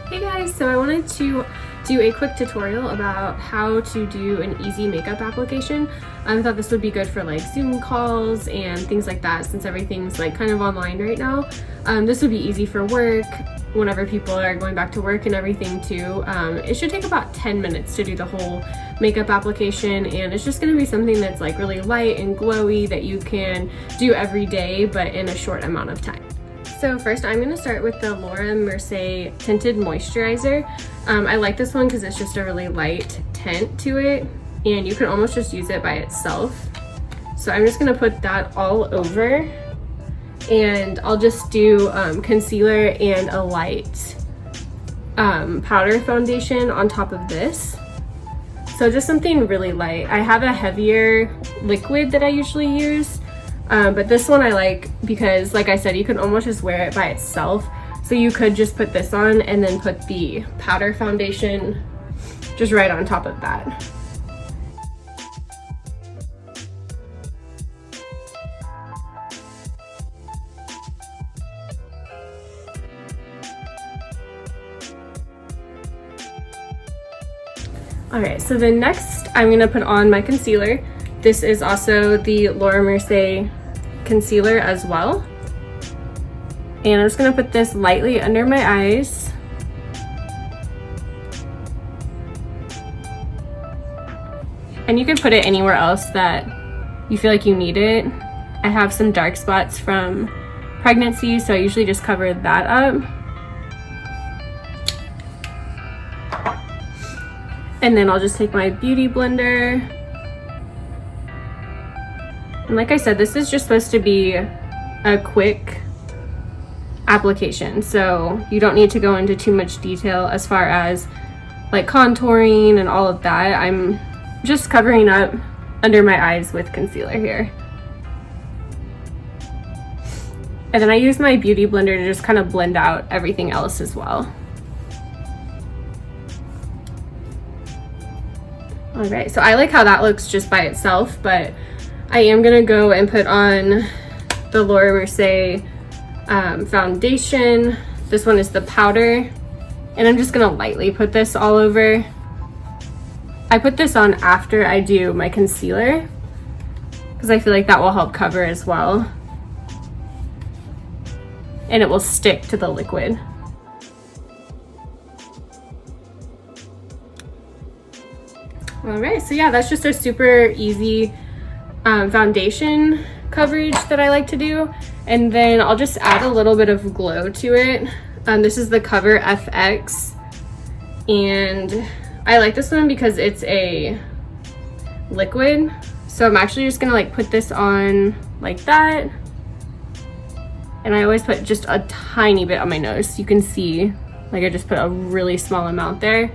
Hey guys, so I wanted to do a quick tutorial about how to do an easy makeup application. I thought this would be good for like Zoom calls and things like that since everything's like kind of online right now. This would be easy for work, whenever people are going back to work and everything too. It should take about 10 minutes to do the whole makeup application, and it's just going to be something that's like really light and glowy that you can do every day but in a short amount of time. So first I'm going to start with the Laura Mercier Tinted Moisturizer. I like this one because it's just a really light tint to it, and you can almost just use it by itself. So I'm just going to put that all over, and I'll just do concealer and a light powder foundation on top of this. So just something really light. I have a heavier liquid that I usually use. But this one I like because, like I said, you can almost just wear it by itself. So you could just put this on and then put the powder foundation just right on top of that. Alright, so then next I'm going to put on my concealer. This is also the Laura Mercier concealer as well. And I'm just going to put this lightly under my eyes. And you can put it anywhere else that you feel like you need it. I have some dark spots from pregnancy, so I usually just cover that up. And then I'll just take my beauty blender. And like I said, this is just supposed to be a quick application, so you don't need to go into too much detail as far as like contouring and all of that. I'm just covering up under my eyes with concealer here. And then I use my beauty blender to just kind of blend out everything else as well. All right, so I like how that looks just by itself, but I am gonna go and put on the Laura Mercier foundation. This one is the powder, and I'm just gonna lightly put this all over. I put this on after I do my concealer because I feel like that will help cover as well, and it will stick to the liquid. All right, so yeah, that's just a super easy foundation coverage that I like to do, and then I'll just add a little bit of glow to it. This is the Cover FX, and I like this one because it's a liquid, so I'm actually just gonna like put this on like that, and I always put just a tiny bit on my nose. You can see like I just put a really small amount there.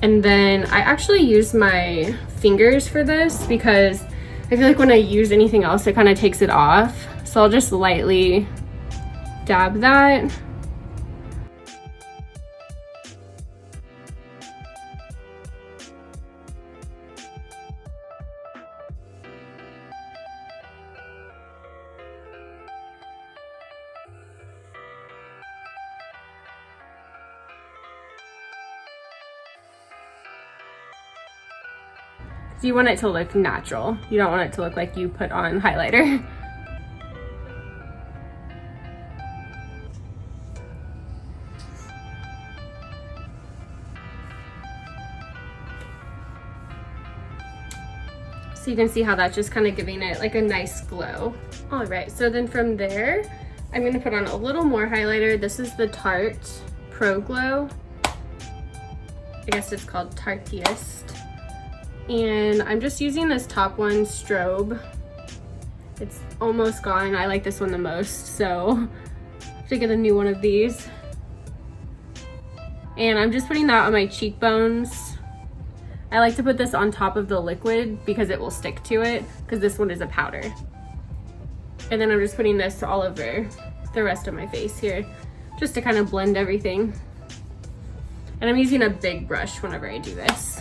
And then I actually use my fingers for this because I feel like when I use anything else, it kind of takes it off. So I'll just lightly dab that. You want it to look natural. You don't want it to look like you put on highlighter. So you can see how that's just kind of giving it like a nice glow. All right, so then from there, I'm gonna put on a little more highlighter. This is the Tarte Pro Glow. I guess it's called Tarteist. And I'm just using this top one, Strobe. It's almost gone. I like this one the most, so I have to get a new one of these. And I'm just putting that on my cheekbones. I like to put this on top of the liquid because it will stick to it, because this one is a powder. And then I'm just putting this all over the rest of my face here, just to kind of blend everything. And I'm using a big brush whenever I do this.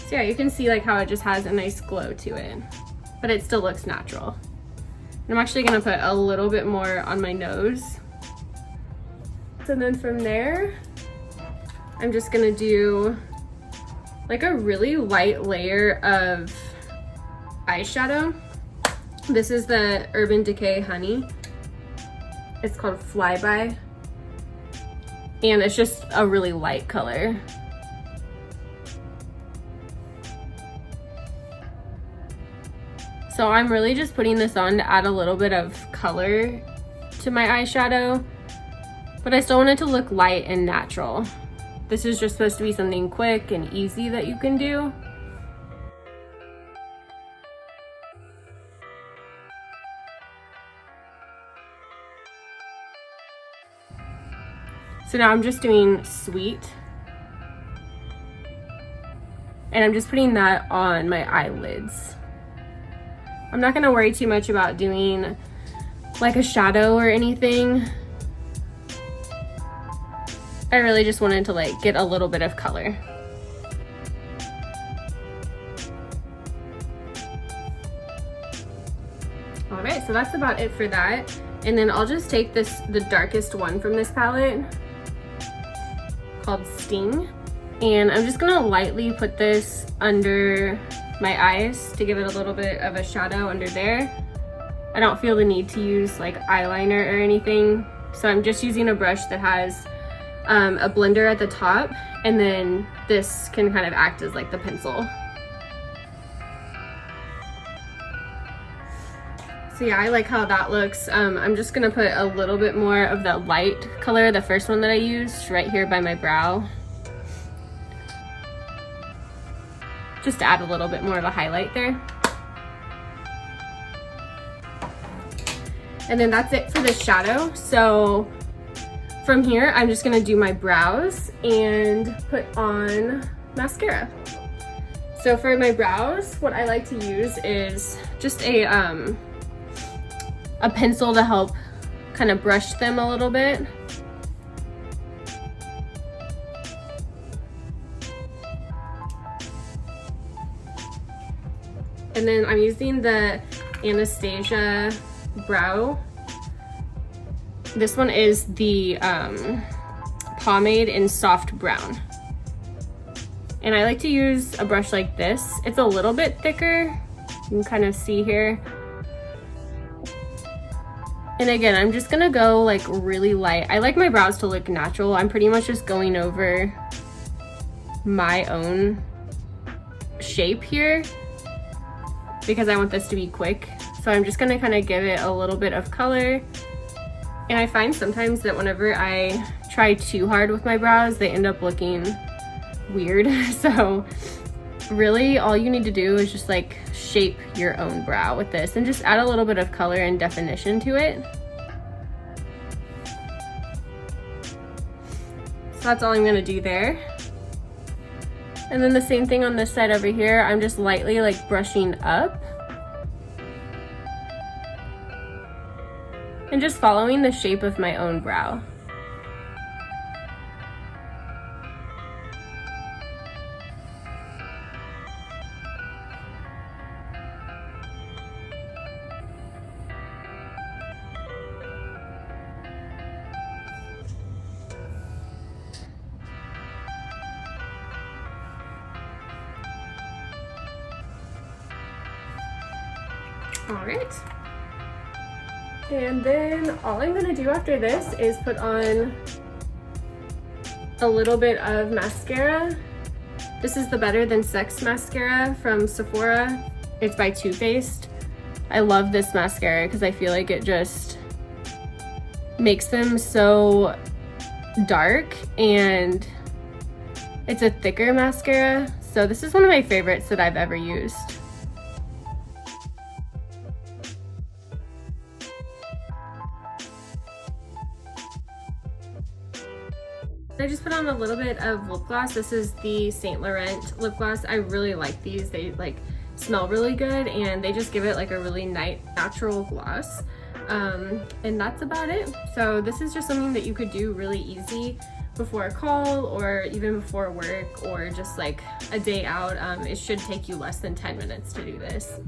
So yeah, you can see like how it just has a nice glow to it, but it still looks natural. And I'm actually gonna put a little bit more on my nose And then from there, I'm just gonna do like a really light layer of eyeshadow. This is the Urban Decay Honey. It's called Flyby. And it's just a really light color. So I'm really just putting this on to add a little bit of color to my eyeshadow, but I still want it to look light and natural. This is just supposed to be something quick and easy that you can do. So now I'm just doing Sweet. And I'm just putting that on my eyelids. I'm not gonna worry too much about doing like a shadow or anything. I really just wanted to like get a little bit of color. All right, so that's about it for that. And then I'll just take the darkest one from this palette called Sting. And I'm just gonna lightly put this under my eyes to give it a little bit of a shadow under there. I don't feel the need to use like eyeliner or anything. So I'm just using a brush that has a blender at the top, and then this can kind of act as like the pencil. So yeah, I like how that looks. I'm just gonna put a little bit more of that light color, the first one that I used, right here by my brow. Just to add a little bit more of a highlight there. And then that's it for the shadow. So from here, I'm just gonna do my brows and put on mascara. So for my brows, what I like to use is just a pencil to help kind of brush them a little bit. And then I'm using the Anastasia brow. This one is the pomade in soft brown. And I like to use a brush like this. It's a little bit thicker, you can kind of see here. And again, I'm just gonna go like really light. I like my brows to look natural. I'm pretty much just going over my own shape here because I want this to be quick. So I'm just gonna kind of give it a little bit of color. And I find sometimes that whenever I try too hard with my brows, they end up looking weird. So really all you need to do is just like shape your own brow with this and just add a little bit of color and definition to it. So that's all I'm gonna do there. And then the same thing on this side over here. I'm just lightly like brushing up and just following the shape of my own brow. All right. And then all I'm gonna do after this is put on a little bit of mascara. This is the Better Than Sex mascara from Sephora. It's by Too Faced. I love this mascara because I feel like it just makes them so dark, and it's a thicker mascara. So this is one of my favorites that I've ever used. I just put on a little bit of lip gloss. This is the Saint Laurent lip gloss. I really like these. They like smell really good and they just give it like a really nice natural gloss. And that's about it. So this is just something that you could do really easy before a call or even before work or just like a day out. It should take you less than 10 minutes to do this.